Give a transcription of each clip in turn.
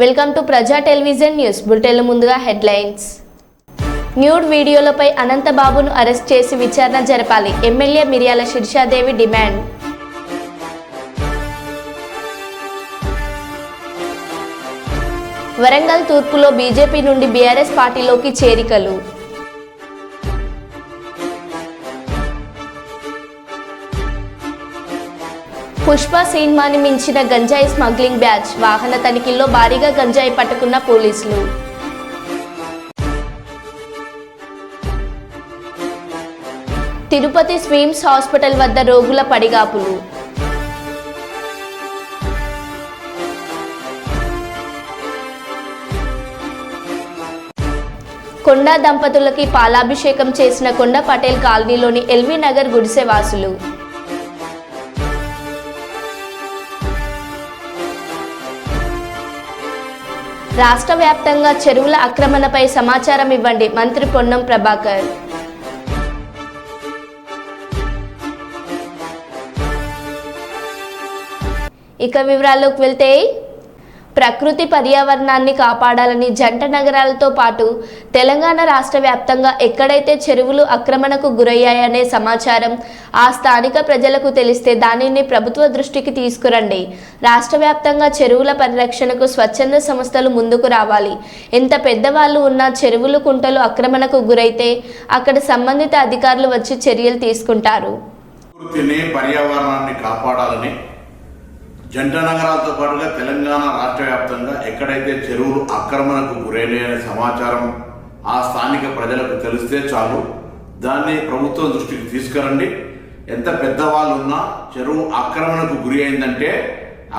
Welcome to ప్రజా television news bulletin. ముందుగా headlines. Nude వీడియోలపై అనంతబాబును arrest చేసి విచారణ జరపాలి, ఎమ్మెల్యే మిర్యాల శిర్షాదేవి డిమాండ్. వరంగల్ తూర్పులో బీజేపీ నుండి బీఆర్ఎస్ పార్టీలోకి చేరికలు. పుష్ప సినిమాని మించిన గంజాయి స్మగ్లింగ్ బ్యాచ్, వాహన తనిఖీల్లో భారీగా గంజాయి పట్టుకున్న పోలీసులు. తిరుపతి స్విమ్స్ హాస్పిటల్ వద్ద రోగుల పడిగాపులు. కొండా దంపతులకి పాలాభిషేకం చేసిన కొండ పటేల్ కాలనీలోని ఎల్వి నగర్ గుడిసె వాసులు. రాష్ట్ర వ్యాప్తంగా చెరువుల ఆక్రమణపై సమాచారం ఇవ్వండి, మంత్రి పొన్నం ప్రభాకర్. ఇక వివరాల్లోకి వెళ్తే, ప్రకృతి పర్యావరణాన్ని కాపాడాలని జంట నగరాలతో పాటు తెలంగాణ రాష్ట్ర వ్యాప్తంగా ఎక్కడైతే చెరువులు ఆక్రమణకు గురయ్యాయనే సమాచారం ఆ స్థానిక ప్రజలకు తెలిస్తే దానిని ప్రభుత్వ దృష్టికి తీసుకురండి. రాష్ట్ర వ్యాప్తంగా చెరువుల పరిరక్షణకు స్వచ్ఛంద సంస్థలు ముందుకు రావాలి. ఎంత పెద్దవాళ్ళు ఉన్నా చెరువులు కుంటలు ఆక్రమణకు గురైతే అక్కడ సంబంధిత అధికారులు వచ్చి చర్యలు తీసుకుంటారు. పర్యావరణాన్ని కాపాడాలని జంట నగరాలతో పాటుగా తెలంగాణ రాష్ట్ర వ్యాప్తంగా ఎక్కడైతే చెరువులు ఆక్రమణకు గురైన సమాచారం ఆ స్థానిక ప్రజలకు తెలిస్తే చాలు, దాన్ని ప్రభుత్వం దృష్టికి తీసుకురండి. ఎంత పెద్దవాళ్ళు ఉన్నా చెరువు ఆక్రమణకు గురి అయిందంటే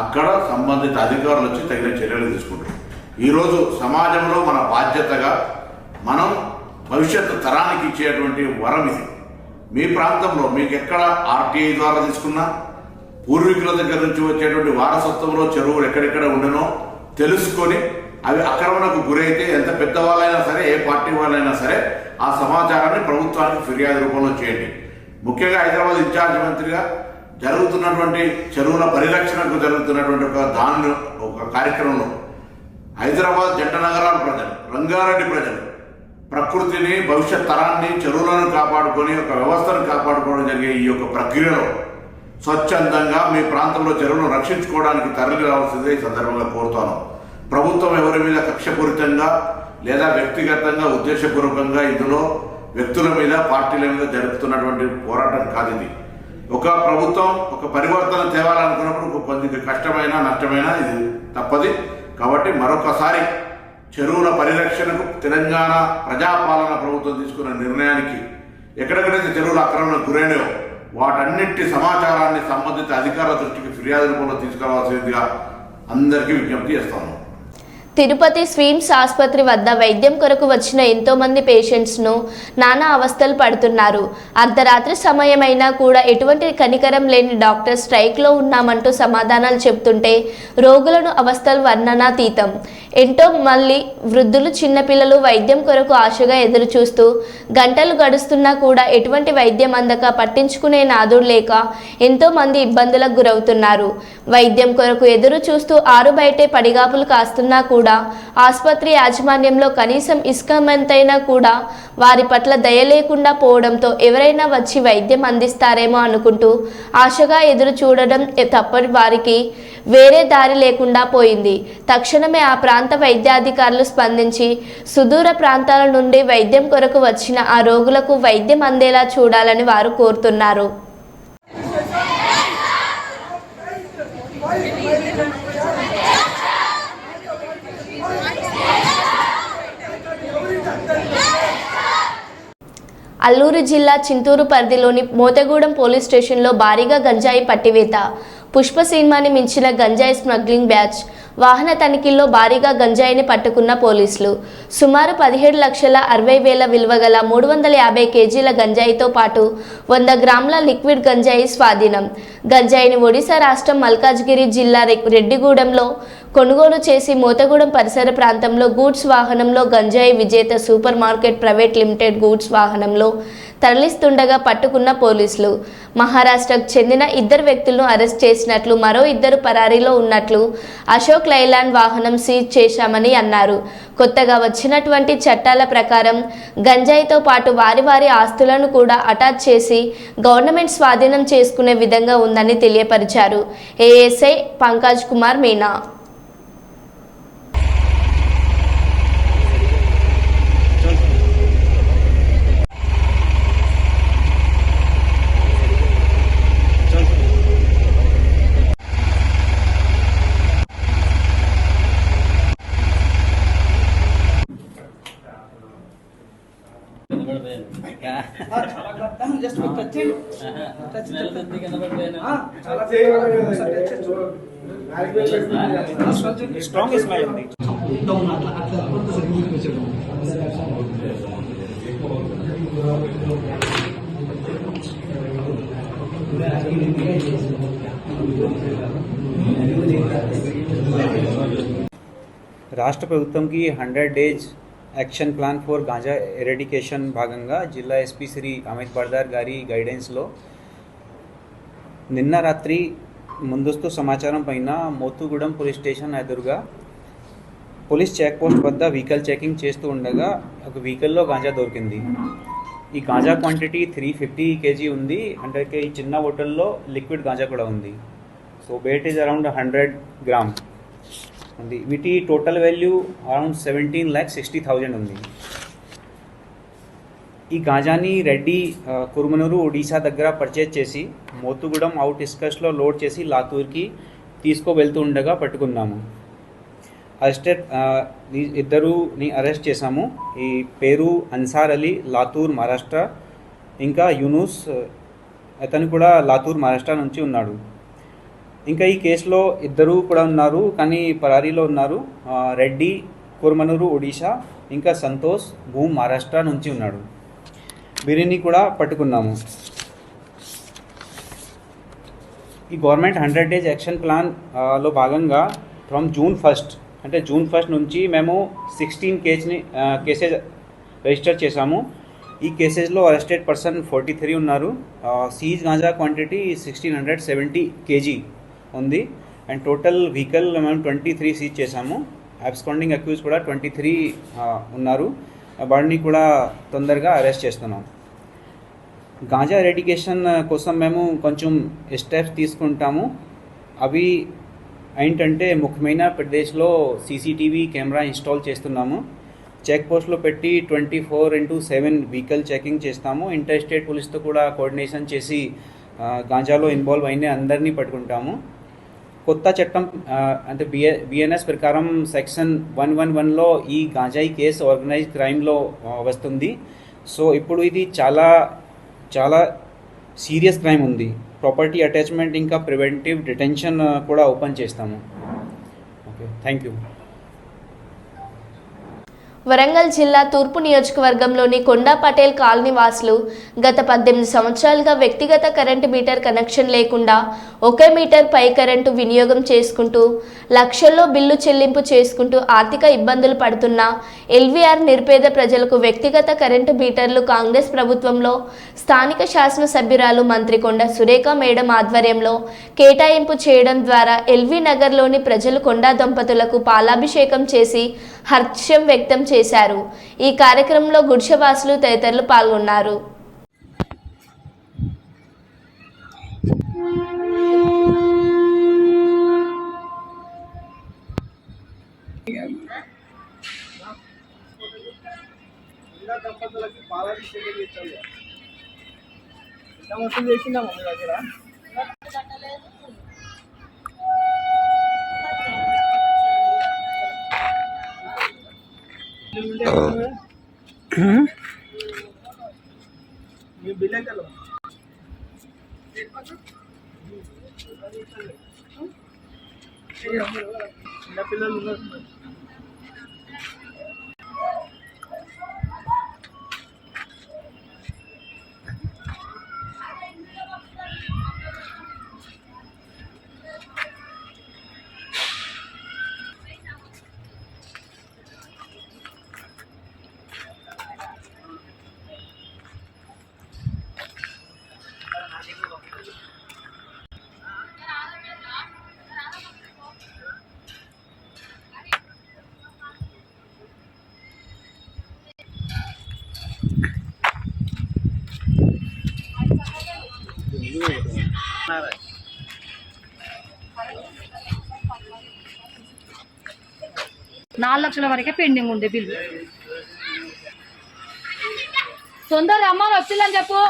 అక్కడ సంబంధిత అధికారులు వచ్చి తగిన చర్యలు తీసుకుంటారు. ఈరోజు సమాజంలో మన బాధ్యతగా మనం భవిష్యత్తు తరానికి ఇచ్చేటువంటి వరం ఇది. మీ ప్రాంతంలో మీకు ఎక్కడ ఆర్టీఐ ద్వారా తీసుకున్నా, పూర్వీకుల దగ్గర నుంచి వచ్చేటువంటి వారసత్వంలో చెరువులు ఎక్కడెక్కడ ఉండనో తెలుసుకొని అవి ఆక్రమణకు గురైతే ఎంత పెద్దవాళ్ళైనా సరే, ఏ పార్టీ వాళ్ళైనా సరే ఆ సమాచారాన్ని ప్రభుత్వానికి ఫిర్యాదు రూపంలో చేయండి. ముఖ్యంగా హైదరాబాద్ ఇన్ఛార్జ్ మంత్రిగా జరుగుతున్నటువంటి చెరువుల పరిరక్షణకు జరుగుతున్నటువంటి ఒక కార్యక్రమంలో హైదరాబాద్ జంట నగరాల ప్రజలు, రంగారెడ్డి ప్రజలు ప్రకృతిని, భవిష్యత్ తరాన్ని, చెరువులను కాపాడుకొని ఒక వ్యవస్థను కాపాడుకోవడం జరిగే ఈ యొక్క ప్రక్రియలో స్వచ్ఛందంగా మీ ప్రాంతంలో చెరువులను రక్షించుకోవడానికి తరలి రావాల్సిందే ఈ సందర్భంగా కోరుతాను. ప్రభుత్వం ఎవరి మీద కక్షపూరితంగా లేదా వ్యక్తిగతంగా ఉద్దేశపూర్వకంగా ఇందులో వ్యక్తుల మీద, పార్టీల మీద జరుపుతున్నటువంటి పోరాటం కాదు ఇది. ఒక ప్రభుత్వం ఒక పరివర్తన తేవాలనుకున్నప్పుడు కొద్దిగా కష్టమైన, నష్టమైన ఇది తప్పది. కాబట్టి మరొకసారి చెరువుల పరిరక్షణకు తెలంగాణ ప్రజాపాలన ప్రభుత్వం తీసుకున్న నిర్ణయానికి ఎక్కడెక్కడైతే చెరువుల ఆక్రమణకు గురైనయో వాటన్నిటి సమాచారాన్ని సంబంధిత అధికారుల దృష్టికి ఫిర్యాదు రూపంలో తీసుకురావాల్సిందిగా అందరికీ విజ్ఞప్తి చేస్తాను. తిరుపతి స్విమ్స్ ఆసుపత్రి వద్ద వైద్యం కొరకు వచ్చిన ఎంతో మంది పేషెంట్స్ను నానా అవస్థలు పడుతున్నారు. అర్ధరాత్రి సమయమైనా కూడా ఎటువంటి కనికరం లేని డాక్టర్ స్ట్రైక్లో ఉన్నామంటూ సమాధానాలు చెబుతుంటే రోగులను అవస్థలు వర్ణనాతీతం. ఎంతో మళ్ళీ వృద్ధులు, చిన్నపిల్లలు వైద్యం కొరకు ఆశగా ఎదురు చూస్తూ గంటలు గడుస్తున్నా కూడా ఎటువంటి వైద్యం అందక పట్టించుకునే నాదుడు లేక ఎంతో మంది ఇబ్బందులకు గురవుతున్నారు. వైద్యం కొరకు ఎదురు చూస్తూ ఆరు బయటే పడిగాపులు కాస్తున్నా కూడా ఆసుపత్రి యాజమాన్యంలో కనీసం ఇసుకమంతైనా కూడా వారి పట్ల దయ లేకుండా పోవడంతో ఎవరైనా వచ్చి వైద్యం అందిస్తారేమో అనుకుంటూ ఆశగా ఎదురు చూడడం తప్పని వారికి వేరే దారి లేకుండా పోయింది. తక్షణమే ఆ ప్రాంత వైద్యాధికారులు స్పందించి సుదూర ప్రాంతాల నుండి వైద్యం కొరకు వచ్చిన ఆ రోగులకు వైద్యం అందేలా చూడాలని వారు కోరుతున్నారు. అల్లూరు జిల్లా చింతూరు పరిధిలోని మోతగూడెం పోలీస్ స్టేషన్లో భారీగా గంజాయి పట్టివేత. పుష్ప సినిమాని మించిన గంజాయి స్మగ్లింగ్ బ్యాచ్, వాహన తనిఖీల్లో భారీగా గంజాయిని పట్టుకున్న పోలీసులు. సుమారు 17,60,000 విలువ గల 350 కేజీల గంజాయితో పాటు 100 గ్రాముల లిక్విడ్ గంజాయి స్వాధీనం. గంజాయిని ఒడిశా రాష్ట్రం మల్కాజ్గిరి జిల్లా రెడ్డిగూడెంలో కొనుగోలు చేసి మోతగూడెం పరిసర ప్రాంతంలో గూడ్స్ వాహనంలో గంజాయి విజేత super market private limited goods వాహనంలో తరలిస్తుండగా పట్టుకున్న పోలీసులు. మహారాష్ట్రకు చెందిన 2 వ్యక్తులను అరెస్ట్ చేసినట్లు, మరో 2 పరారీలో ఉన్నట్లు అశోక్ లైలాండ్ వాహనం సీజ్ చేశామని అన్నారు. కొత్తగా వచ్చినటువంటి చట్టాల ప్రకారం గంజాయితో పాటు వారి ఆస్తులను కూడా అటాచ్ చేసి గవర్నమెంట్ స్వాధీనం చేసుకునే విధంగా ఉందని తెలియపరిచారు. ASI Pankaj Kumar Meena. Just touch strong smile ఉంది. రాష్ట్ర ప్రభుత్వంకి 100 days action plan for ganja eradication భాగంగా జిల్లా ఎస్పీ శ్రీ అమిత్ బర్దార్ గారి గైడెన్స్లో నిన్న రాత్రి ముందస్తు సమాచారం పైన మోతుగూడెం పోలీస్ స్టేషన్ ఎదురుగా పోలీస్ చెక్ పోస్ట్ వద్ద వెహికల్ చెకింగ్ చేస్తూ ఉండగా ఒక వెహికల్లో గాంజా దొరికింది. ఈ గాంజా క్వాంటిటీ 350 kg ఉంది. అంటే ఈ చిన్న బాటిల్లో లిక్విడ్ గాంజా కూడా ఉంది. So weight is around 100 grams ఉంది. వీటి టోటల్ వాల్యూ అరౌండ్ 17,60,000 ఉంది. ఈ గాంజాని రెడ్డి కురుమనూరు ఒడిశా దగ్గర పర్చేజ్ చేసి మోతుగూడెం అవుట్ ఇస్కస్లో లోడ్ చేసి లాతూర్కి తీసుకువెళ్తూ ఉండగా పట్టుకున్నాము. ఇద్దరుని అరెస్ట్ చేశాము. ఈ పేరు అన్సార్ అలీ, లాతూర్ మహారాష్ట్ర. ఇంకా యూనుస్, అతను కూడా లాతూర్ మహారాష్ట్ర నుంచి ఉన్నాడు. ఇంకా ఈ కేసులో 2 కూడా ఉన్నారు, కానీ పరారీలో ఉన్నారు. రెడ్డి కుర్మనూరు ఒడిశా, ఇంకా సంతోష్ భూమ్ మహారాష్ట్ర నుంచి ఉన్నాడు. వీరిని కూడా పట్టుకున్నాము. ఈ గవర్నమెంట్ 100 డేస్ యాక్షన్ ప్లాన్లో భాగంగా ఫ్రమ్ జూన్ 1 నుంచి మేము 16 కేసెస్ రిజిస్టర్ చేశాము. ఈ కేసెస్లో అరెస్టెడ్ పర్సన్ 43 ఉన్నారు. సీజ్ గాంజా క్వాంటిటీ 1670 kg ఉంది. అండ్ టోటల్ వెహికల్ మేము 23 సీజ్ చేశాము. అబ్స్కాండింగ్ అక్యూజ్ కూడా 23 ఉన్నారు. వాడిని కూడా తొందరగా అరెస్ట్ చేస్తున్నాం. గాంజా ఎరాడికేషన్ కోసం మేము కొంచెం స్టెప్స్ తీసుకుంటాము. అవి ఏంటంటే ముఖ్యమైన ప్రదేశ్లో CCTV కెమెరా ఇన్స్టాల్ చేస్తున్నాము. చెక్ పోస్ట్లో పెట్టి 24/7 వెహికల్ చెకింగ్ చేస్తాము. ఇంటర్ స్టేట్ పోలీస్తో కూడా కోఆర్డినేషన్ చేసి గాంజాలో ఇన్వాల్వ్ అయిన అందరినీ పట్టుకుంటాము. కొత్త చట్టం అంటే BNS ప్రకారం సెక్షన్ 111లో ఈ గాంజాయి కేసు ఆర్గనైజ్డ్ క్రైమ్లో వస్తుంది. సో ఇప్పుడు ఇది చాలా చాలా సీరియస్ క్రైమ్ ఉంది. ప్రాపర్టీ అటాచ్మెంట్ ఇంకా ప్రివెంటివ్ డిటెన్షన్ కూడా ఓపెన్ చేస్తాము. Okay, thank you. వరంగల్ జిల్లా తూర్పు నియోజకవర్గంలోని కొండా పటేల్ కాలనీ వాసులు గత 18 సంవత్సరాలుగా వ్యక్తిగత కరెంటు మీటర్ కనెక్షన్ లేకుండా 1 మీటర్ పై కరెంటు వినియోగం చేసుకుంటూ లక్షల్లో బిల్లు చెల్లింపు చేసుకుంటూ ఆర్థిక ఇబ్బందులు పడుతున్న LVR నిరుపేద ప్రజలకు వ్యక్తిగత కరెంటు మీటర్లు కాంగ్రెస్ ప్రభుత్వంలో స్థానిక శాసనసభ్యురాలు మంత్రి కొండ సురేఖ మేడం ఆధ్వర్యంలో కేటాయింపు చేయడం ద్వారా LV నగర్లోని ప్రజలు కొండా దంపతులకు పాలాభిషేకం చేసి హర్షం వ్యక్తం చేశారు. ఈ కార్యక్రమంలో గుడిసెవాసులు తదితరులు పాల్గొన్నారు. మీ బిల్ ఎంతలో చిన్న పిల్లలు ఉన్నారు. 4 లక్షల వరకే పెండింగ్ ఉంది బిల్లు. తొందరగా రమ్మని వచ్చిందని చెప్పు.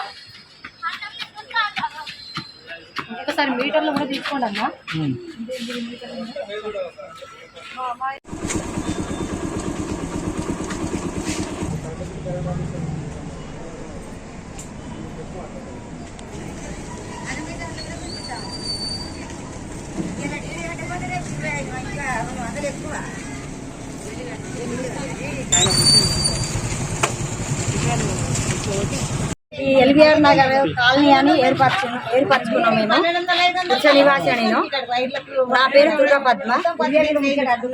ఒకసారి మీటర్లు కూడా తీసుకోండి అమ్మా. ఈ ఎల్బిఆర్ నగర్ కాలనీ అని ఏర్పరచుకున్నాం మేము. పురుష నివాసి నేను. నా పేరు దుర్గా పద్మ.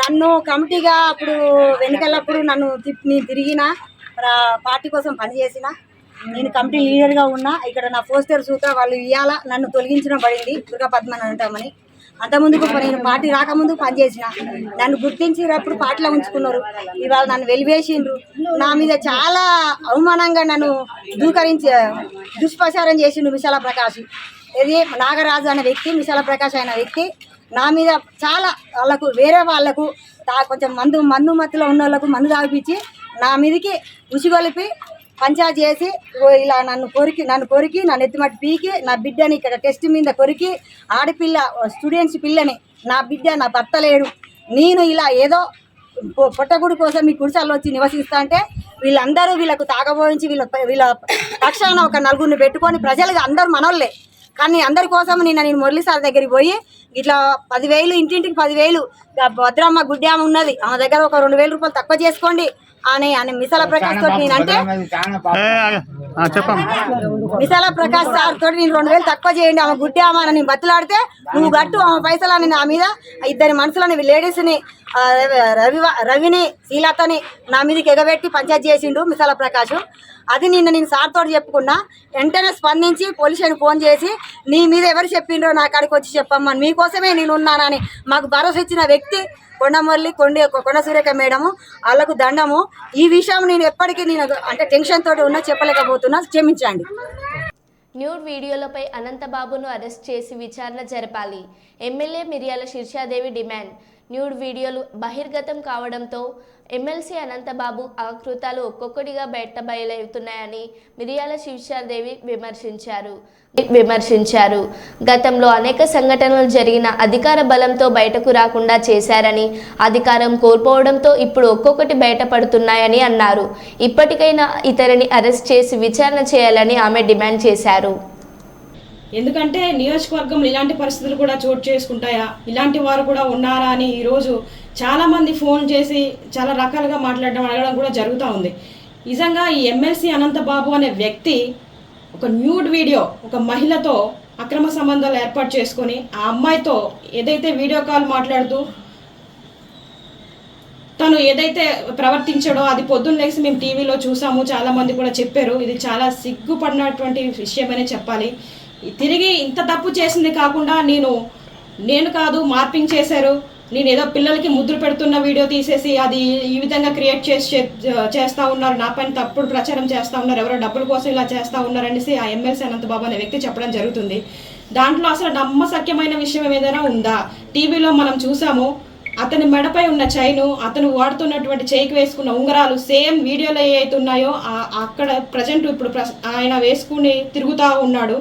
నన్ను కమిటీగా అప్పుడు వెనుకలప్పుడు నన్ను తిరిగిన పార్టీ కోసం పనిచేసిన నేను కమిటీ లీడర్గా ఉన్నా. ఇక్కడ నా పోస్టర్ సూత్ర వాళ్ళు ఇవాళ నన్ను తొలగించడం పడింది. దుర్గా పద్మ అని అంటామని. అంతకుముందుకు నేను పార్టీ రాకముందు పనిచేసిన. నన్ను గుర్తించినప్పుడు పార్టీలో ఉంచుకున్నారు. ఇవాళ నన్ను వెలివేసిండ్రు. నా మీద చాలా అవమానంగా నన్ను దుష్ప్రచారం చేసిండు విశాల ప్రకాష్. ఇది నాగరాజు అనే వ్యక్తి, విశాల ప్రకాష్ అనే వ్యక్తి నా మీద చాలా వాళ్ళకు వేరే వాళ్ళకు కొంచెం మందు మత్తులో ఉన్న వాళ్ళకు మందు తాగిపించి నా మీదకి ఉసిగొలిపి పంచాయతీ చేసి ఇలా నన్ను కొరికి నా నెత్తిమట్టి పీకి నా బిడ్డని ఇక్కడ టెస్ట్ మీద కొరికి ఆడపిల్ల స్టూడెంట్స్ పిల్లని నా బిడ్డ నా భర్త లేడు. నేను ఇలా ఏదో పొట్టగుడి కోసం మీ కుడిసాల్లో వచ్చి నివసిస్తా అంటే వీళ్ళకు తాగబోయించి వీళ్ళ పక్షాన ఒక నలుగురిని పెట్టుకొని ప్రజలుగా అందరూ మనోళ్ళే. కానీ అందరి కోసం నేను మురళీ సార్ దగ్గరికి పోయి ఇట్లా 10,000 ఇంటింటికి 10,000 భద్రమ్మ గుడ్డామ ఉన్నది ఆమె దగ్గర ఒక 2,000 రూపాయలు తక్కువ చేసుకోండి అని మిసాల ప్రకాష్ తోటి నేనంటే విశాల ప్రకాష్ సార్ తోటి నేను 2,000 తక్కువ చేయండి ఆమె గుడ్డామ అని నేను బతులాడితే నువ్వు గట్టు ఆమె పైసలని నా మీద ఇద్దరి మనుషులని లేడీస్ని రవిని శ్రీలతని నా మీదకి ఎగబెట్టి పంచాయతీ చేసిండు విశాల ప్రకాష్. అది నేను సార్ తోటి చెప్పుకున్నా. వెంటనే స్పందించి పోలీసుని ఫోన్ చేసి నీ మీద ఎవరు చెప్పిండ్రో నా కాడికి వచ్చి చెప్పమ్మా, మీకోసమే నేను ఉన్నానని మాకు భరోసా ఇచ్చిన వ్యక్తి కొండమల్లి కొండ సురేఖ మేడము. వాళ్ళకు దండము. ఈ విషయం నేను ఎప్పటికీ అంటే టెన్షన్ తోటి ఉన్నా చెప్పలేకపోతున్నా, క్షమించండి. న్యూడ్ వీడియోలపై అనంతబాబును అరెస్ట్ చేసి విచారణ జరపాలి. ఎమ్మెల్యే మిర్యాల శీర్షాదేవి డిమాండ్. న్యూడ్ వీడియోలు బహిర్గతం కావడంతో ఎమ్మెల్సీ అనంతబాబు ఆకృతాలు ఒక్కొక్కటిగా బయటబయలవుతున్నాయని మిర్యాల శీర్షాదేవి విమర్శించారు. గతంలో అనేక సంఘటనలు జరిగిన అధికార బలంతో బయటకు రాకుండా చేశారని, అధికారం కోల్పోవడంతో ఇప్పుడు ఒక్కొక్కటి బయటపడుతున్నాయని అన్నారు. ఇప్పటికైనా ఇతరిని అరెస్ట్ చేసి విచారణ చేయాలని ఆమె డిమాండ్ చేశారు. ఎందుకంటే నియోజకవర్గంలో ఇలాంటి పరిస్థితులు కూడా చోటు చేసుకుంటాయా, ఇలాంటి వారు కూడా ఉన్నారా అని ఈరోజు చాలామంది ఫోన్ చేసి చాలా రకాలుగా అడగడం కూడా జరుగుతూ ఉంది. నిజంగా ఈ ఎమ్మెల్సీ అనంతబాబు అనే వ్యక్తి ఒక న్యూడ్ వీడియో ఒక మహిళతో అక్రమ సంబంధాలు ఏర్పాటు చేసుకొని ఆ అమ్మాయితో ఏదైతే వీడియో కాల్ మాట్లాడుతూ తను ఏదైతే ప్రవర్తించాడో అది పొద్దున్న లేసి మేము టీవీలో చూసాము, చాలామంది కూడా చెప్పారు. ఇది చాలా సిగ్గుపడినటువంటి విషయమనే చెప్పాలి. తిరిగి ఇంత తప్పు చేసింది కాకుండా నేను కాదు మార్పింగ్ చేశారు, నేను ఏదో పిల్లలకి ముద్దులు పెడుతున్న వీడియో తీసేసి అది ఈ విధంగా క్రియేట్ చేస్తూ ఉన్నారు, నా పైన తప్పుడు ప్రచారం చేస్తూ ఉన్నారు, ఎవరో డబ్బుల కోసం ఇలా చేస్తూ ఉన్నారనేసి ఆ ఎమ్మెల్సీ అనంతబాబు అనే వ్యక్తి చెప్పడం జరుగుతుంది. దాంట్లో అసలు నమ్మశక్యమైన విషయం ఏదైనా ఉందా? టీవీలో మనం చూసాము, అతని మెడపై ఉన్న చైను, అతను వాడుతున్నటువంటి చేయికి వేసుకున్న ఉంగరాలు సేమ్ వీడియోలో ఏ అయితే ఉన్నాయో అక్కడ ప్రజెంట్ ఇప్పుడు ఆయన వేసుకుని తిరుగుతూ ఉన్నాడు.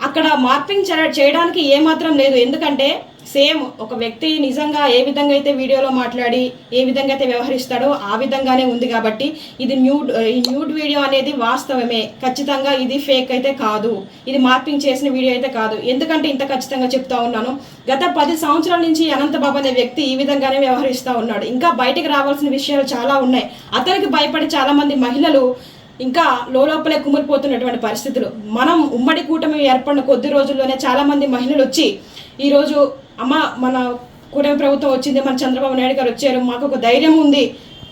అక్కడ మార్పింగ్ చేయడానికి ఏమాత్రం లేదు. ఎందుకంటే సేమ్ ఒక వ్యక్తి నిజంగా ఏ విధంగా అయితే వీడియోలో మాట్లాడి ఏ విధంగా అయితే వ్యవహరిస్తాడో ఆ విధంగానే ఉంది. కాబట్టి ఇది న్యూడ్ వీడియో అనేది వాస్తవమే, ఖచ్చితంగా ఇది ఫేక్ అయితే కాదు, ఇది మార్పింగ్ చేసిన వీడియో అయితే కాదు. ఎందుకంటే ఇంత ఖచ్చితంగా చెప్తా ఉన్నాను, గత 10 సంవత్సరాల నుంచి అనంతబాబు అనే వ్యక్తి ఈ విధంగానే వ్యవహరిస్తూ ఉన్నాడు. ఇంకా బయటకు రావాల్సిన విషయాలు చాలా ఉన్నాయి. అతనికి భయపడి చాలా మంది మహిళలు ఇంకా లోపలే కుమిలిపోతున్నటువంటి పరిస్థితులు. మనం ఉమ్మడి కూటమి ఏర్పడిన కొద్ది రోజుల్లోనే చాలా మంది మహిళలు వచ్చి ఈరోజు అమ్మ మన కూటమి ప్రభుత్వం వచ్చింది, మన చంద్రబాబు నాయుడు గారు వచ్చారు, మాకు ఒక ధైర్యం ఉంది,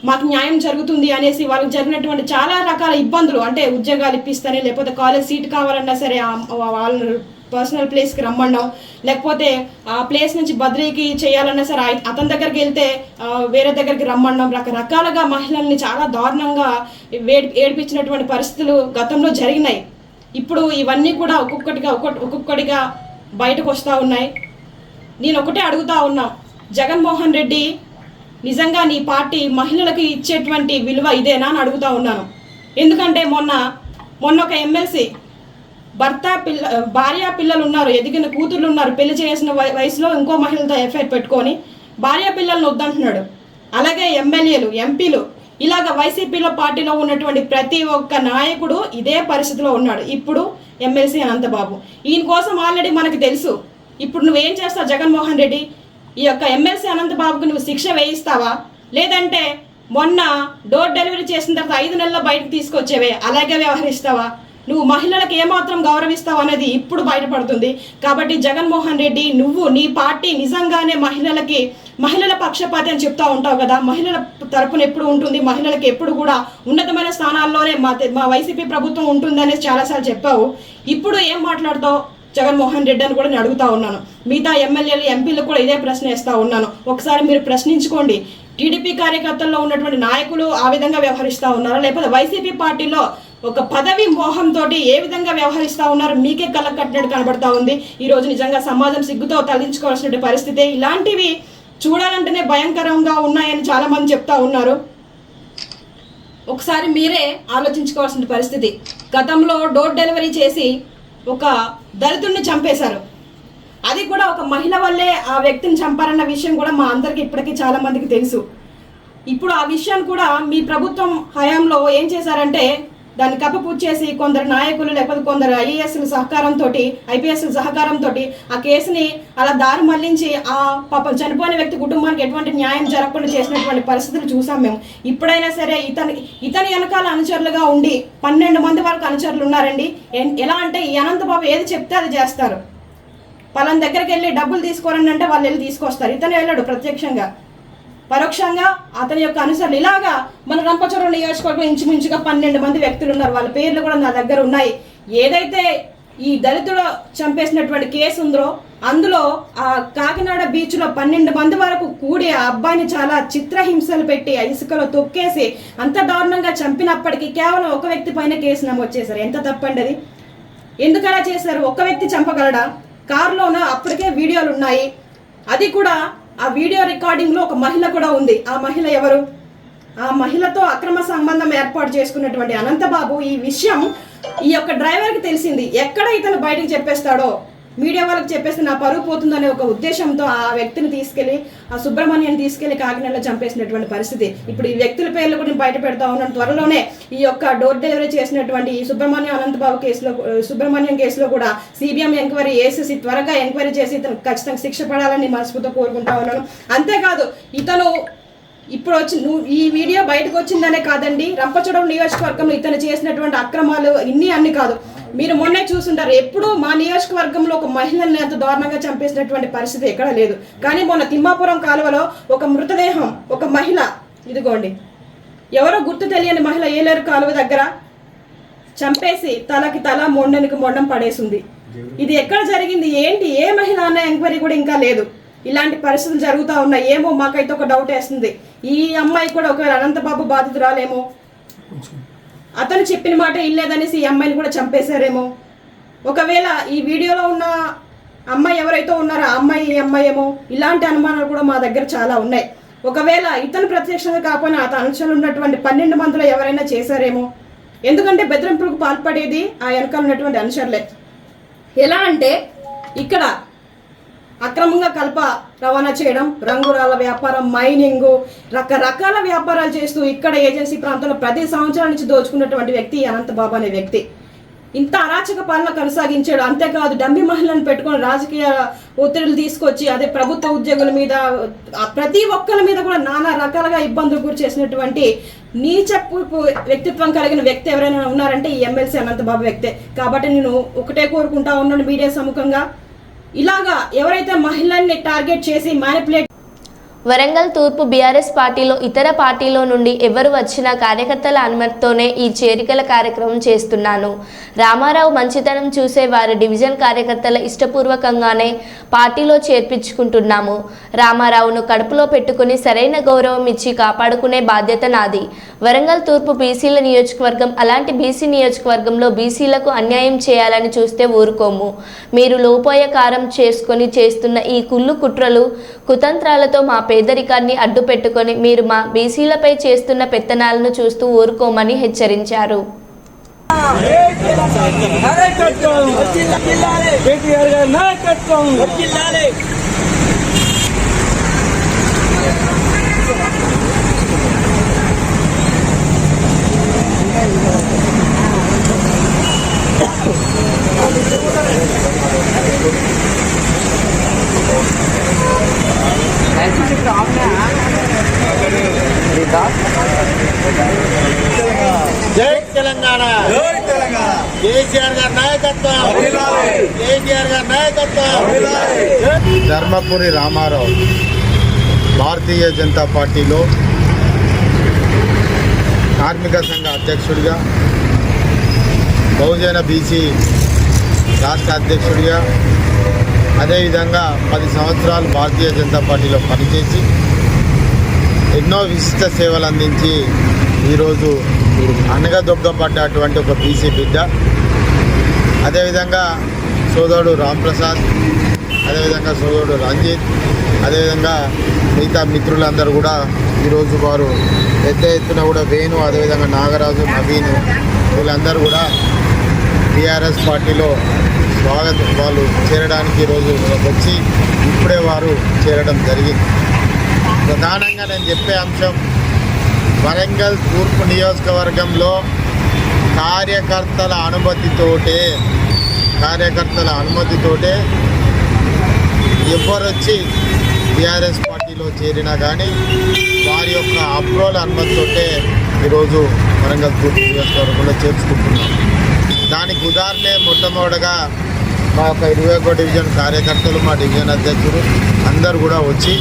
మాకు న్యాయం జరుగుతుంది అనేసి వాళ్ళకి జరిగినటువంటి చాలా రకాల ఇబ్బందులు, అంటే ఉద్యోగాలు ఇప్పిస్తానే, లేకపోతే కాలేజ్ సీట్ కావాలన్నా సరే వాళ్ళు పర్సనల్ ప్లేస్కి రమ్మన్నాం, లేకపోతే ఆ ప్లేస్ నుంచి బద్రీకి చేయాలన్నా సరే అతని దగ్గరికి వెళ్తే వేరే దగ్గరికి రమ్మన్నాం. రకరకాలుగా మహిళల్ని చాలా దారుణంగా ఏడిపించినటువంటి పరిస్థితులు గతంలో జరిగినాయి. ఇప్పుడు ఇవన్నీ కూడా ఒక్కొక్కటిగా బయటకు వస్తూ ఉన్నాయి. నేను ఒకటే అడుగుతా ఉన్నా, జగన్మోహన్ రెడ్డి నిజంగా నీ పార్టీ మహిళలకు ఇచ్చేటువంటి విలువ ఇదేనా అని అడుగుతా ఉన్నాను. ఎందుకంటే మొన్న ఒక ఎమ్మెల్సీ భార్య పిల్లలు ఉన్నారు, ఎదిగిన కూతుర్లు ఉన్నారు, పెళ్లి చేసిన వయసులో ఇంకో మహిళతో ఎఫ్ఐఆర్ పెట్టుకొని భార్య పిల్లలను వద్దంటున్నాడు. అలాగే ఎమ్మెల్యేలు, ఎంపీలు, ఇలాగ వైసీపీలో పార్టీలో ఉన్నటువంటి ప్రతి ఒక్క నాయకుడు ఇదే పరిస్థితిలో ఉన్నాడు. ఇప్పుడు ఎమ్మెల్సీ అనంతబాబు, ఈయన కోసం ఆల్రెడీ మనకు తెలుసు. ఇప్పుడు నువ్వేం చేస్తావు జగన్మోహన్ రెడ్డి? ఈ యొక్క ఎమ్మెల్సీ అనంతబాబుకు నువ్వు శిక్ష వేయిస్తావా, లేదంటే మొన్న డోర్ డెలివరీ చేసిన తర్వాత 5 నెలల్లో బయటకు తీసుకొచ్చేవే అలాగే వ్యవహరిస్తావా? నువ్వు మహిళలకు ఏమాత్రం గౌరవిస్తావు అనేది ఇప్పుడు బయటపడుతుంది. కాబట్టి జగన్మోహన్ రెడ్డి, నువ్వు నీ పార్టీ నిజంగానే మహిళల పక్షపాతి అని చెప్తా ఉంటావు కదా, మహిళల తరపున ఎప్పుడు ఉంటుంది, మహిళలకు ఎప్పుడు కూడా ఉన్నతమైన స్థానాల్లోనే మా వైసీపీ ప్రభుత్వం ఉంటుంది అనేసి చాలాసార్లు చెప్పావు. ఇప్పుడు ఏం మాట్లాడతావు జగన్మోహన్ రెడ్డి అని కూడా నేను అడుగుతా ఉన్నాను. మిగతా ఎమ్మెల్యేలు, ఎంపీలు కూడా ఇదే ప్రశ్న వేస్తా ఉన్నాను. ఒకసారి మీరు ప్రశ్నించుకోండి. టీడీపీ కార్యకర్తల్లో ఉన్నటువంటి నాయకులు ఆ విధంగా వ్యవహరిస్తూ ఉన్నారా, లేకపోతే వైసీపీ పార్టీలో ఒక పదవి మోహంతో ఏ విధంగా వ్యవహరిస్తూ ఉన్నారు మీకే కళ్ళకు కట్టినట్టు కనబడతా ఉంది. ఈరోజు నిజంగా సమాజం సిగ్గుతో తలదించుకోవాల్సిన పరిస్థితి. ఇలాంటివి చూడాలంటేనే భయంకరంగా ఉన్నాయని చాలా మంది చెప్తా ఉన్నారు. ఒకసారి మీరే ఆలోచించుకోవాల్సిన పరిస్థితి. గతంలో డోర్ డెలివరీ చేసి ఒక దళితుడిని చంపేశారు. అది కూడా ఒక మహిళ వల్లే ఆ వ్యక్తిని చంపారన్న విషయం కూడా మా అందరికి ఇప్పటికీ చాలా మందికి తెలుసు. ఇప్పుడు ఆ విషయాన్ని కూడా మీ ప్రభుత్వం హయాంలో ఏం చేశారంటే దాన్ని కప్పపూర్తి చేసి కొందరు నాయకులు లేకపోతే కొందరు ఐఏఎస్ల సహకారంతో, ఐపీఎస్ల సహకారంతో ఆ కేసుని అలా దారి మళ్లించి ఆ పాపం చనిపోయిన వ్యక్తి కుటుంబానికి ఎటువంటి న్యాయం జరగకుండా చేసినటువంటి పరిస్థితులు చూసాం మేము. ఇప్పుడైనా సరే ఇతని వెనకాల అనుచరులుగా ఉండి 12 మంది వరకు అనుచరులు ఉన్నారండి. ఎలా అంటే ఈ అనంతబాబు ఏది చెప్తే అది చేస్తారు. పలానా దగ్గరికి వెళ్ళి డబ్బులు తీసుకోరండి అంటే వాళ్ళు వెళ్ళి తీసుకొస్తారు. ఇతను వెళ్ళాడు ప్రత్యక్షంగా, పరోక్షంగా అతని యొక్క అనుసరణ. ఇలాగా మన రంపచోడవరం నియోజకవర్గం ఇంచుమించుగా 12 మంది వ్యక్తులు ఉన్నారు. వాళ్ళ పేర్లు కూడా నా దగ్గర ఉన్నాయి. ఏదైతే ఈ దళితుడు చంపేసినటువంటి కేసు ఉందో అందులో ఆ కాకినాడ బీచ్లో 12 మంది వరకు కూడి ఆ అబ్బాయిని చాలా చిత్రహింసలు పెట్టి ఇసుకలో తొక్కేసి అంత దారుణంగా చంపినప్పటికీ కేవలం ఒక వ్యక్తి పైన కేసు నమోదు చేశారు. ఎంత తప్పండి అది? ఎందుకు అలా చేశారు? ఒక్క వ్యక్తి చంపగలడా? కారులోన అప్పటికే వీడియోలు ఉన్నాయి. అది కూడా ఆ వీడియో రికార్డింగ్ లో ఒక మహిళ కూడా ఉంది. ఆ మహిళ ఎవరు? ఆ మహిళతో అక్రమ సంబంధం ఏర్పాటు చేసుకున్నటువంటి అనంతబాబు ఈ విషయం ఈ యొక్క డ్రైవర్కి తెలిసింది. ఎక్కడ ఇతను బయటకు చెప్పేస్తాడో, మీడియా వాళ్ళకి చెప్పేస్తే నా పరువు పోతుందనే ఒక ఉద్దేశంతో ఆ వ్యక్తిని తీసుకెళ్లి, ఆ సుబ్రహ్మణ్యాన్ని తీసుకెళ్లి కాకినాడలో చంపేసినటువంటి పరిస్థితి. ఇప్పుడు ఈ వ్యక్తుల పేర్లు కూడా బయట పెడతా ఉన్నాను. త్వరలోనే ఈ యొక్క డోర్ డెలివరీ చేసినటువంటి ఈ సుబ్రహ్మణ్యం కేసులో కూడా సిబిఎం ఎంక్వైరీ వేసేసి త్వరగా ఎంక్వైరీ చేసి ఇతను ఖచ్చితంగా శిక్ష పడాలని మనస్ఫూర్తితో కోరుకుంటా ఉన్నాను. అంతేకాదు ఇతను ఇప్పుడు ఈ వీడియో బయటకు వచ్చిందనే కాదండి, రంపచోడవరం నియోజకవర్గంలో ఇతను చేసినటువంటి అక్రమాలు అన్ని కాదు. మీరు మొన్నే చూసుంటారు, ఎప్పుడు మా నియోజకవర్గంలో ఒక మహిళల్ని అంత దారుణంగా చంపేసినటువంటి పరిస్థితి ఎక్కడ లేదు. కానీ మొన్న తిమ్మాపురం కాలువలో ఒక మృతదేహం, ఒక మహిళ, ఇదిగోండి ఎవరో గుర్తు తెలియని మహిళ ఏలేరు కాలువ దగ్గర చంపేసి తలకి తల, మొండనికి మొండం పడేసింది. ఇది ఎక్కడ జరిగింది, ఏంటి, ఏ మహిళ అన్న ఎంక్వైరీ కూడా ఇంకా లేదు. ఇలాంటి పరిస్థితులు జరుగుతూ ఉన్నాయి. ఏమో మాకైతే ఒక డౌట్ వేస్తుంది, ఈ అమ్మాయి కూడా ఒకవేళ అనంతబాబు బాధితురాలేమో, అతను చెప్పిన మాట ఇల్లేదనేసి ఈ అమ్మాయిని కూడా చంపేశారేమో. ఒకవేళ ఈ వీడియోలో ఉన్న అమ్మాయి ఎవరైతే ఉన్నారో ఆ అమ్మాయి ఈ అమ్మాయి ఏమో, ఇలాంటి అనుమానాలు కూడా మా దగ్గర చాలా ఉన్నాయి. ఒకవేళ ఇతను ప్రత్యక్షంగా కాకపోయినా అతను అనుచరులు ఉన్నటువంటి 12 మందిలో ఎవరైనా చేశారేమో. ఎందుకంటే బెదిరింపులకు పాల్పడేది ఆ వెనకాల ఉన్నటువంటి అనుచరులే. ఎలా అంటే ఇక్కడ అక్రమంగా కలప రవాణా చేయడం, రంగురాల వ్యాపారం, మైనింగ్, రకరకాల వ్యాపారాలు చేస్తూ ఇక్కడ ఏజెన్సీ ప్రాంతంలో 10 సంవత్సరాల నుంచి దోచుకున్నటువంటి వ్యక్తి అనంతబాబు అనే వ్యక్తి. ఇంత అరాచక పాలన కొనసాగించాడు. అంతేకాదు డమ్మి మహిళలను పెట్టుకొని రాజకీయ ఒత్తిడులు తీసుకొచ్చి అదే ప్రభుత్వ ఉద్యోగుల మీద, ప్రతి ఒక్కరి మీద కూడా నానా రకాలుగా ఇబ్బందులు గురి చేసినటువంటి నీచపు వ్యక్తిత్వం కలిగిన వ్యక్తి ఎవరైనా ఉన్నారంటే ఈ ఎమ్మెల్సీ అనంతబాబు వ్యక్తే. కాబట్టి నేను ఒకటే కోరుకుంటా ఉన్నాను మీడియా సముఖంగా, ఇలాగా ఎవరైతే మహిళల్ని టార్గెట్ చేసి మ్యానిపులేట్. వరంగల్ తూర్పు బీఆర్ఎస్ పార్టీలో ఇతర పార్టీలో నుండి ఎవరు వచ్చినా కార్యకర్తల అనుమతితోనే ఈ చేరికల కార్యక్రమం చేస్తున్నాను. రామారావు మంచితనం చూసే వారి డివిజన్ కార్యకర్తల ఇష్టపూర్వకంగానే పార్టీలో చేర్పించుకుంటున్నాము. రామారావును కడుపులో పెట్టుకుని సరైన గౌరవం ఇచ్చి కాపాడుకునే బాధ్యత నాది. వరంగల్ తూర్పు బీసీల నియోజకవర్గం. అలాంటి బీసీ నియోజకవర్గంలో బీసీలకు అన్యాయం చేయాలని చూస్తే ఊరుకోము. మీరు లోపోయకారం చేసుకొని చేస్తున్న ఈ కుళ్ళు కుట్రలు కుతంత్రాలతో మా పేదరికాన్ని అడ్డు పెట్టుకొని మీరు మా బీసీలపై చేస్తున్న పెత్తనాలను చూస్తూ ఊరుకోమని హెచ్చరించారు. జై తెలంగాణ, కేసీఆర్ గారి నాయకత్వం, కేసీఆర్ గారి నాయకత్వం. ధర్మపురి రామారావు భారతీయ జనతా పార్టీలో కార్మిక సంఘ అధ్యక్షుడిగా, బహుజన బీసీ రాష్ట్ర అధ్యక్షుడిగా, అదేవిధంగా 10 సంవత్సరాలు భారతీయ జనతా పార్టీలో పనిచేసి ఎన్నో విశిష్ట సేవలు అందించి ఈరోజు అనగదొక్కబడ్డటువంటి ఒక బీసీ బిడ్డ. అదేవిధంగా సోదరుడు రాంప్రసాద్, అదేవిధంగా సోదరుడు రంజిత్, అదేవిధంగా మిగతా మిత్రులందరూ కూడా ఈరోజు వారు పెద్ద ఎత్తున కూడా వేణు, అదేవిధంగా నాగరాజు, నవీన్ వీళ్ళందరూ కూడా టీఆర్ఎస్ పార్టీలో వాళ్ళు చేరడానికి ఈరోజు వచ్చి ఇప్పుడే వారు చేరడం జరిగింది. ప్రధానంగా నేను చెప్పే అంశం, వరంగల్ తూర్పు నియోజకవర్గంలో కార్యకర్తల అనుమతితోటే ఎవరొచ్చి టీఆర్ఎస్ పార్టీలో చేరినా కానీ వారి యొక్క అప్రూవల్ అనుమతితోటే ఈరోజు వరంగల్ తూర్పు నియోజకవర్గంలో చేర్చుకుంటున్నాం. దానికి ఉదాహరణే మొట్టమొదటిగా మా యొక్క 21వ డివిజన్ కార్యకర్తలు, మా డివిజన్ అధ్యక్షుడు అందరు కూడా వచ్చి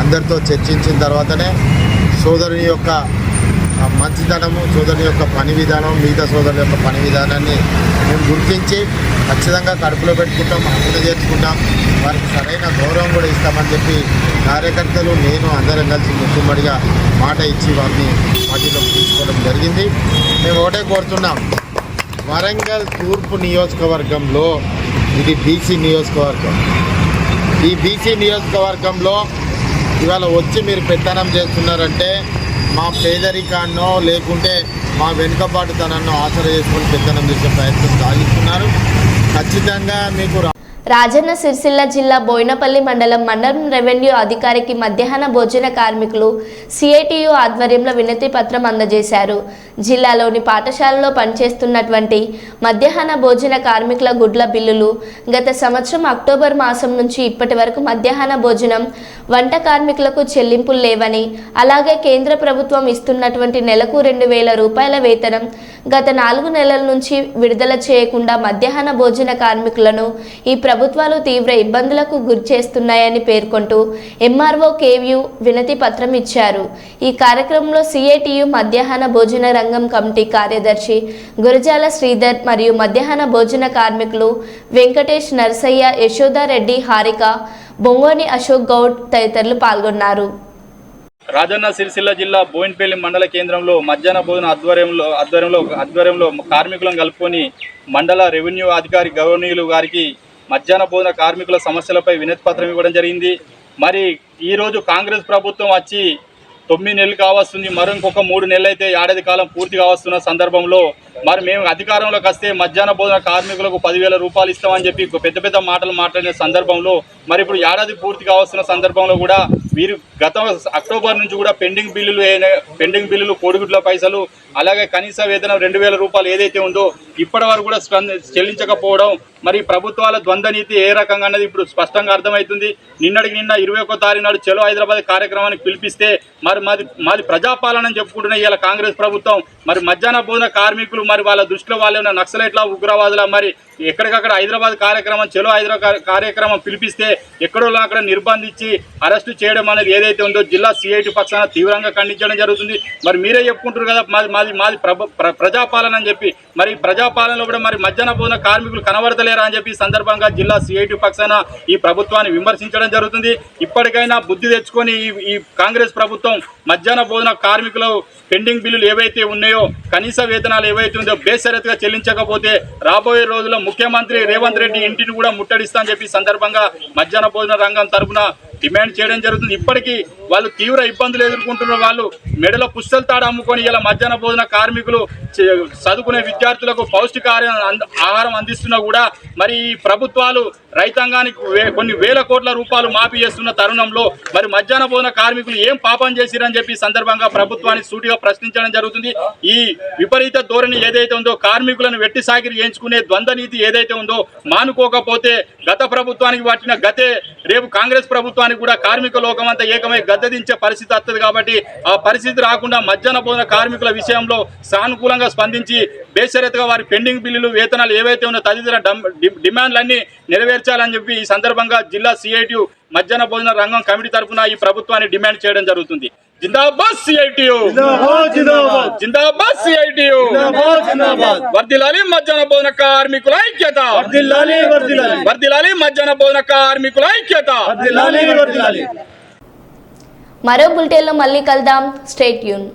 అందరితో చర్చించిన తర్వాతనే సోదరుని యొక్క మంచితనము, సోదరుని యొక్క పని విధానం, మిగతా సోదరుల యొక్క పని విధానాన్ని మేము గుర్తించి ఖచ్చితంగా కడుపులో పెట్టుకుంటాం, అమలు చేసుకుంటాం, వారికి సరైన గౌరవం కూడా ఇస్తామని చెప్పి కార్యకర్తలు, నేను అందరం కలిసి ముక్కుమ్మడిగా మాట ఇచ్చి వారిని పార్టీలోకి తీసుకోవడం జరిగింది. మేము ఒకటే కోరుతున్నాం, వరంగల్ తూర్పు నియోజకవర్గంలో ఇది బీసీ నియోజకవర్గం. ఈ బీసీ నియోజకవర్గంలో ఇవాళ వచ్చి మీరు పెత్తనం చేస్తున్నారంటే మా పేదరికాన్నో లేకుంటే మా వెనుకబాటుతనాన్నో ఆసరా చేసుకొని పెత్తనం చేసే ప్రయత్నం సాగిస్తున్నారు. ఖచ్చితంగా మీకు రాజన్న సిరిసిల్ల జిల్లా బోయినపల్లి మండలం రెవెన్యూ అధికారికి మధ్యాహ్న భోజన కార్మికులు సిఐటియు ఆధ్వర్యంలో వినతి పత్రం అందజేశారు. జిల్లాలోని పాఠశాలలో పనిచేస్తున్నటువంటి మధ్యాహ్న భోజన కార్మికుల గుడ్ల బిల్లులు గత సంవత్సరం అక్టోబర్ మాసం నుంచి ఇప్పటి వరకు మధ్యాహ్న భోజనం, వంట కార్మికులకు చెల్లింపులు లేవని, అలాగే కేంద్ర ప్రభుత్వం ఇస్తున్నటువంటి నెలకు 2,000 రూపాయల వేతనం గత 4 నెలల నుంచి విడుదల చేయకుండా మధ్యాహ్న భోజన కార్మికులను ఈ ప్రభుత్వాలు తీవ్ర ఇబ్బందులకు గురిచేస్తున్నాయని పేర్కొంటూ ఎంఆర్ఓ కేవ్యూ వినతి పత్రం ఇచ్చారు. ఈ కార్యక్రమంలో సిఐటియు మధ్యాహ్న భోజన రంగం కమిటీ కార్యదర్శి గురజాల శ్రీధర్ మరియు మధ్యాహ్న భోజన కార్మికులు వెంకటేష్, నరసయ్య, యశోదారెడ్డి, హారిక, బొంగోని అశోక్ గౌడ్ తదితరులు పాల్గొన్నారు. రాజన్న సిరిసిల్ల జిల్లా బోయినపల్లి మండల కేంద్రంలో మధ్యాహ్న భోజన ఆధ్వర్యంలో కార్మికులను కలుపుకొని మండల రెవెన్యూ అధికారి గవర్నీయులు గారికి మధ్యాహ్న భోజన కార్మికుల సమస్యలపై వినతి పత్రం ఇవ్వడం జరిగింది. మరి ఈరోజు కాంగ్రెస్ ప్రభుత్వం వచ్చి 9 నెలలు కావస్తుంది, మరో ఇంకొక 3 నెలలు అయితే ఏడాది కాలం పూర్తి కావస్తున్న సందర్భంలో మరి మేము అధికారంలోకి వస్తే మధ్యాహ్న భోజన కార్మికులకు 10,000 రూపాయలు ఇస్తామని చెప్పి పెద్ద పెద్ద మాటలు మాట్లాడిన సందర్భంలో మరి ఇప్పుడు ఏడాది పూర్తి కావస్తున్న సందర్భంలో కూడా వీరు గత అక్టోబర్ నుంచి కూడా పెండింగ్ బిల్లులు, కోడిగుడ్ల పైసలు, అలాగే కనీస వేతనం 2,000 రూపాయలు ఏదైతే ఉందో ఇప్పటి వరకు కూడా చెల్లించకపోవడం, మరి ప్రభుత్వాల ద్వంద్వ నీతి ఏ రకంగా అన్నది ఇప్పుడు స్పష్టంగా అర్థమవుతుంది. నిన్న 21వ తారీఖు నాడు చలో హైదరాబాద్ కార్యక్రమానికి పిలిపిస్తే మరి మాది ప్రజాపాలన అని చెప్పుకుంటున్న ఇవాళ కాంగ్రెస్ ప్రభుత్వం మరి మధ్యాహ్న భోజన కార్మికులు మరి వాళ్ళ దృష్టిలో వాళ్ళు ఏమైనా నక్సలైట్ల, ఉగ్రవాదుల, మరి ఎక్కడికక్కడ హైదరాబాద్ కార్యక్రమం చలో హైదరాబాద్ కార్యక్రమం పిలిపిస్తే ఎక్కడో అక్కడ నిర్బంధించి అరెస్టు చేయడం అనేది ఏదైతే ఉందో జిల్లా సిఐటి పక్షాన తీవ్రంగా ఖండించడం జరుగుతుంది. మరి మీరే చెప్పుకుంటారు కదా మాది ప్రజాపాలన అని చెప్పి, మరి ప్రజాపాలనలో కూడా మరి మధ్యాహ్న భోజన కార్మికులు కనబడతలేరా అని చెప్పి సందర్భంగా జిల్లా సిఐటి పక్షాన ఈ ప్రభుత్వాన్ని విమర్శించడం జరుగుతుంది. ఇప్పటికైనా బుద్ధి తెచ్చుకొని ఈ కాంగ్రెస్ ప్రభుత్వం మధ్యాహ్న భోజన కార్మికులు పెండింగ్ బిల్లులు ఏవైతే ఉన్నాయో, కనీస వేతనాలు ఏవైతే ఉందో బేషరతుగా చెల్లించకపోతే రాబోయే రోజుల్లో ముఖ్యమంత్రి రేవంత్ రెడ్డి ఇంటిని కూడా ముట్టడిస్తా అని చెప్పి సందర్భంగా మధ్యాహ్న భోజన రంగం తరఫున డిమాండ్ చేయడం జరుగుతుంది. ఇప్పటికీ వాళ్ళు తీవ్ర ఇబ్బందులు ఎదుర్కొంటున్న వాళ్ళు మెడలో పుస్తల తాడు అమ్ముకొని ఇలా మధ్యాహ్న భోజన కార్మికులు చదువుకునే విద్యార్థులకు ఆహారం అందిస్తున్నా కూడా మరి ఈ ప్రభుత్వాలు రైతాంగానికి కొన్ని వేల కోట్ల రూపాయలు మాఫీ చేస్తున్న తరుణంలో మరి మధ్యాహ్న భోజన కార్మికులు ఏం పాపం చేసిరని చెప్పి సందర్భంగా ప్రభుత్వాన్ని సూటిగా ప్రశ్నించడం జరుగుతుంది. ఈ విపరీత ధోరణి ఏదైతే ఉందో, కార్మికులను వెట్టి సాకిరి చేయించుకునే ద్వంద్వ నీతి ఏదైతే ఉందో మానుకోకపోతే గత ప్రభుత్వానికి పట్టిన గతే రేపు కాంగ్రెస్ ప్రభుత్వానికి కూడా కార్మిక లోకం అంతా ఏకమై గద్దెదించే పరిస్థితి వస్తుంది. కాబట్టి ఆ పరిస్థితి రాకుండా మధ్యాహ్న భోజన కార్మికుల విషయంలో సానుకూలంగా స్పందించి బేషరతుగా వారి పెండింగ్ బిల్లులు, వేతనాలు ఏవైతే ఉన్నాయో తదితర డిమాండ్లన్నీ నెరవేర్చాలని చెప్పి ఈ సందర్భంగా జిల్లా సిఐటియు మధ్యాహ్న భోజన రంగం కమిటీ తరఫున ఈ ప్రభుత్వాన్ని డిమాండ్ చేయడం జరుగుతుంది. జిందాబాద్ సిఐటియు, జిందాబాద్ సిఐటియు, వర్ధిల్లాలి మధ్యాహ్న భోజన కార్మికుల ఐక్యత, వర్ధిల్లాలి మధ్యాహ్న భోజన కార్మికుల ఐక్యత. మరో బులెటిన్లో మళ్ళీ కలుద్దాం. Stay tune.